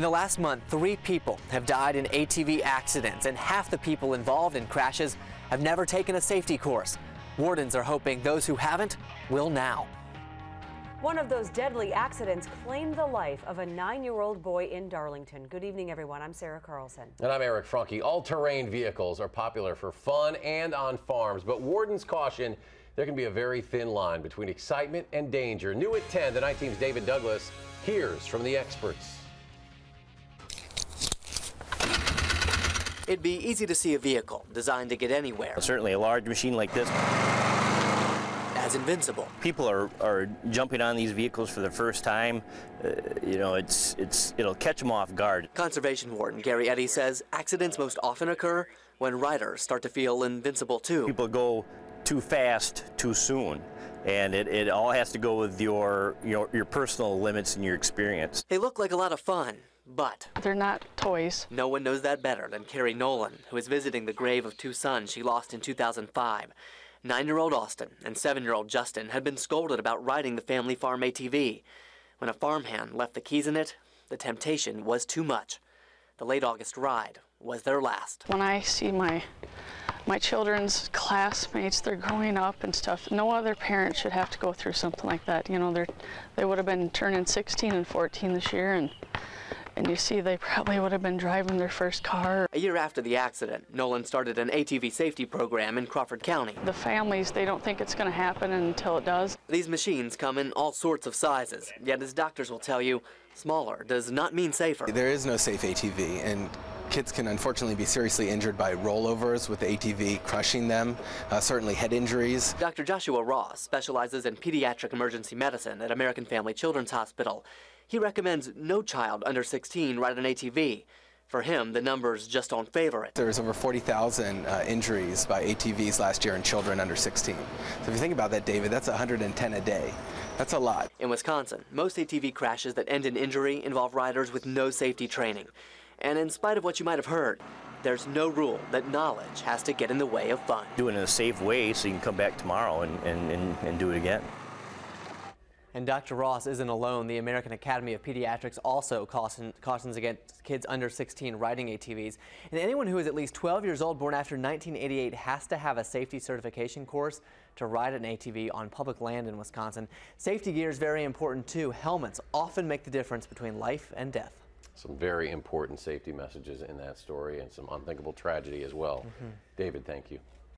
In the last month, 3 people have died in ATV accidents, and half the people involved in crashes have never taken a safety course. Wardens are hoping those who haven't will now. One of those deadly accidents claimed the life of a 9-year-old boy in Darlington. Good evening, everyone. I'm Sarah Carlson. And I'm Eric Franke. All-terrain vehicles are popular for fun and on farms, but wardens caution there can be a very thin line between excitement and danger. New at 10, the night team's David Douglas hears from the experts. It'd be easy to see a vehicle designed to get anywhere Certainly a large machine like this as invincible. people are jumping on these vehicles for the first time. You know, it'll catch them off guard. Conservation warden Gary Eddy says accidents most often occur when riders start to feel invincible too. People go too fast too soon, and it all has to go with your personal limits and your experience. They look like a lot of fun, but they're not toys. no one knows that better than Carrie Nolan, who is visiting the grave of 2 sons she lost in 2005. 9-year-old Austin and 7-year-old Justin had been scolded about riding the family farm ATV. When a farmhand left the keys in it, the temptation was too much. The late August ride was their last. When I see my children's classmates, they're growing up and stuff, no other parent should have to go through something like that. You know, they would have been turning 16 and 14 this year, and you see they probably would have been driving their first car. A year after the accident, Nolan started an ATV safety program in Crawford County. The families, they don't think it's going to happen until it does. These machines come in all sorts of sizes, yet as doctors will tell you, smaller does not mean safer. There is no safe ATV, and kids can unfortunately be seriously injured by rollovers with the ATV crushing them, certainly head injuries. Dr. Joshua Ross specializes in pediatric emergency medicine at American Family Children's Hospital. He recommends no child under 16 ride an ATV. For him, the numbers just don't favor it. There was over 40,000 injuries by ATVs last year in children under 16. So if you think about that, David, that's 110 a day. That's a lot. In Wisconsin, most ATV crashes that end in injury involve riders with no safety training. And in spite of what you might have heard, there's no rule that knowledge has to get in the way of fun. Do it in a safe way so you can come back tomorrow and do it again. And Dr. Ross isn't alone. The American Academy of Pediatrics also cautions against kids under 16 riding ATVs. And anyone who is at least 12 years old, born after 1988, has to have a safety certification course to ride an ATV on public land in Wisconsin. Safety gear is very important too. Helmets often make the difference between life and death. Some very important safety messages in that story and some unthinkable tragedy as well. David, thank you.